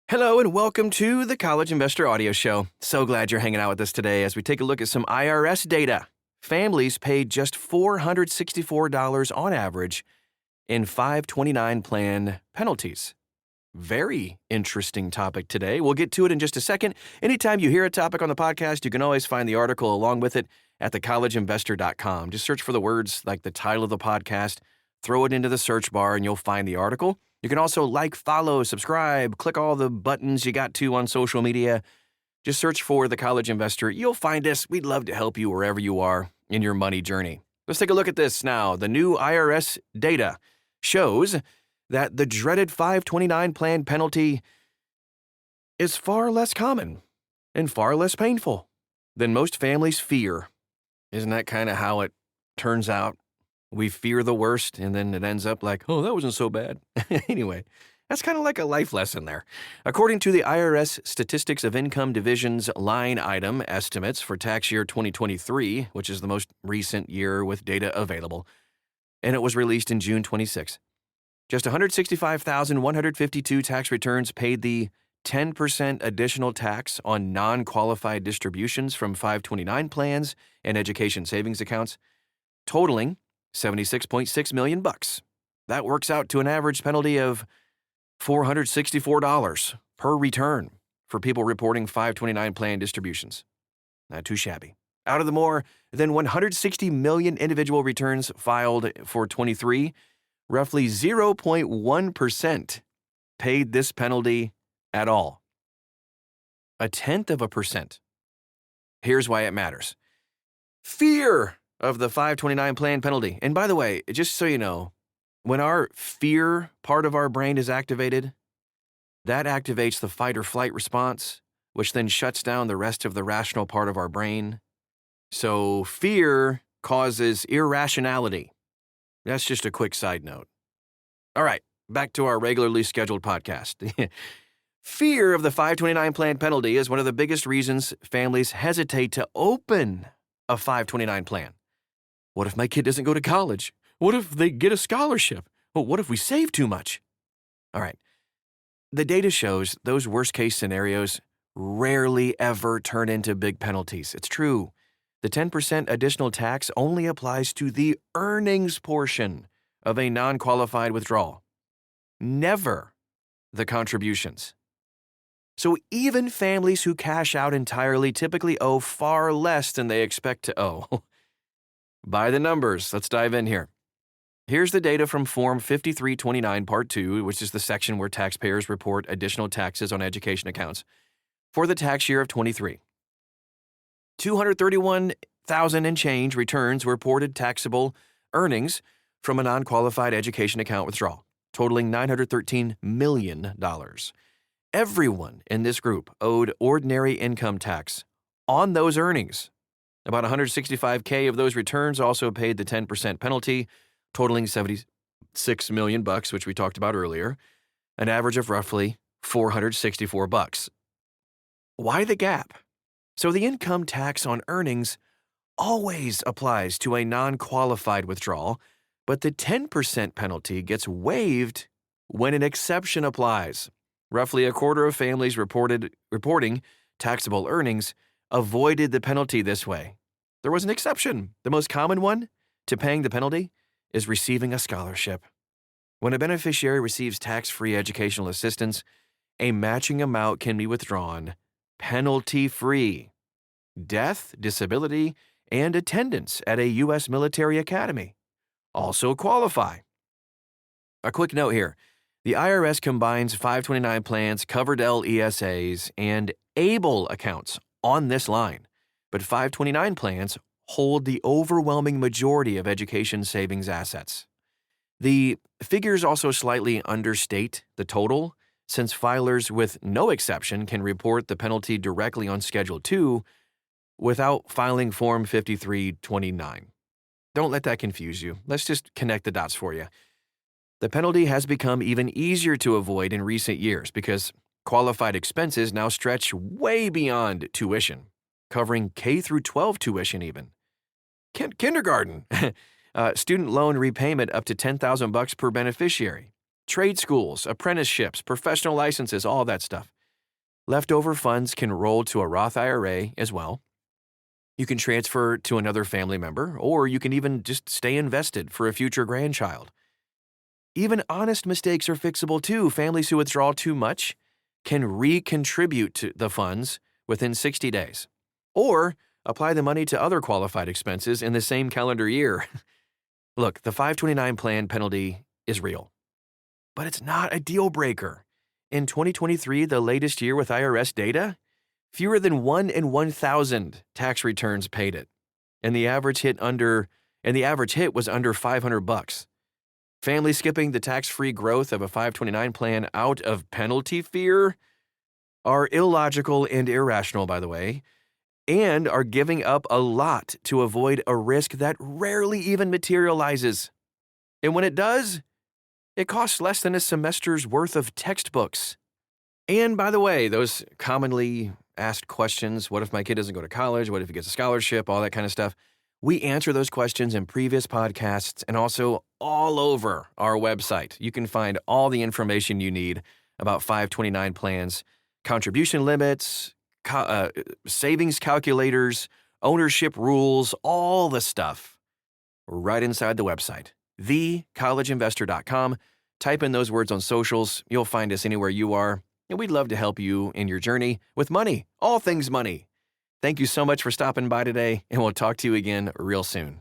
Hello and welcome to the College Investor Audio Show. So glad you're hanging out with us today as we take a look at some IRS data. Families paid just $464 on average in 529 plan penalties. Very interesting topic today. We'll get to it in just a second. Anytime you hear a topic on the podcast, you can always find the article along with it at thecollegeinvestor.com. Just search for the words like the title of the podcast, throw it into the search bar, and you'll find the article. You can also like, follow, subscribe, click all the buttons you got to on social media. Just search for The College Investor. You'll find us. We'd love to help you wherever you are in your money journey. Let's take a look at this now. The new IRS data shows that the dreaded 529 plan penalty is far less common and far less painful than most families fear. Isn't that kind of how it turns out? We fear the worst, and then it ends up like, oh, that wasn't so bad. Anyway, that's kind of like a life lesson there. According to the IRS Statistics of Income Division's line item estimates for tax year 2023, which is the most recent year with data available, and it was released in June 26, just 165,152 tax returns paid the 10% additional tax on non-qualified distributions from 529 plans and education savings accounts, totaling $76.6 million. That works out to an average penalty of $464 per return for people reporting 529 plan distributions. Not too shabby. Out of the more than 160 million individual returns filed for 23, roughly 0.1% paid this penalty at all. 0.1%. Here's why it matters. Fear of the 529 plan penalty. And by the way, just so you know, when our fear part of our brain is activated, that activates the fight or flight response, which then shuts down the rest of the rational part of our brain. So fear causes irrationality. That's just a quick side note. All right, back to our regularly scheduled podcast. Fear of the 529 plan penalty is one of the biggest reasons families hesitate to open a 529 plan. What if my kid doesn't go to college? What if they get a scholarship? Well, what if we save too much? All right. The data shows those worst-case scenarios rarely ever turn into big penalties. It's true. The 10% additional tax only applies to the earnings portion of a non-qualified withdrawal, never the contributions. So even families who cash out entirely typically owe far less than they expect to owe. By the numbers, let's dive in here. Here's the data from Form 5329 Part 2, which is the section where taxpayers report additional taxes on education accounts for the tax year of 23. 231,000 and change returns reported taxable earnings from a non-qualified education account withdrawal, totaling $913 million. Everyone in this group owed ordinary income tax on those earnings. About 165K of those returns also paid the 10% penalty, totaling $76 million, which we talked about earlier, an average of roughly $464. Why the gap? So the income tax on earnings always applies to a non-qualified withdrawal, but the 10% penalty gets waived when an exception applies. Roughly a quarter of families reporting taxable earnings avoided the penalty this way. There was an exception. The most common one to paying the penalty is receiving a scholarship. When a beneficiary receives tax-free educational assistance, a matching amount can be withdrawn penalty-free. Death, disability, and attendance at a U.S. military academy also qualify. A quick note here. The IRS combines 529 plans, covered LESAs, and ABLE accounts on this line, but 529 plans hold the overwhelming majority of education savings assets. The figures also slightly understate the total, since filers with no exception can report the penalty directly on Schedule 2 without filing Form 5329. Don't let that confuse you. Let's just connect the dots for you. The penalty has become even easier to avoid in recent years because qualified expenses now stretch way beyond tuition, covering K through 12 tuition even. Kindergarten, student loan repayment up to $10,000 per beneficiary, trade schools, apprenticeships, professional licenses, all that stuff. Leftover funds can roll to a Roth IRA as well. You can transfer to another family member, or you can even just stay invested for a future grandchild. Even honest mistakes are fixable too. Families who withdraw too much can recontribute to the funds within 60 days, or apply the money to other qualified expenses in the same calendar year. Look, the 529 plan penalty is real, but it's not a deal breaker. In 2023, the latest year with IRS data, fewer than 1 in 1,000 tax returns paid it, and the average hit was under $500. Families skipping the tax-free growth of a 529 plan out of penalty fear are illogical and irrational, by the way, and are giving up a lot to avoid a risk that rarely even materializes. And when it does, it costs less than a semester's worth of textbooks. And by the way, those commonly asked questions, what if my kid doesn't go to college? What if he gets a scholarship? All that kind of stuff. We answer those questions in previous podcasts and also all over our website. You can find all the information you need about 529 plans, contribution limits, savings calculators, ownership rules, all the stuff right inside the website, thecollegeinvestor.com. Type in those words on socials. You'll find us anywhere you are, and we'd love to help you in your journey with money, all things money. Thank you so much for stopping by today, and we'll talk to you again real soon.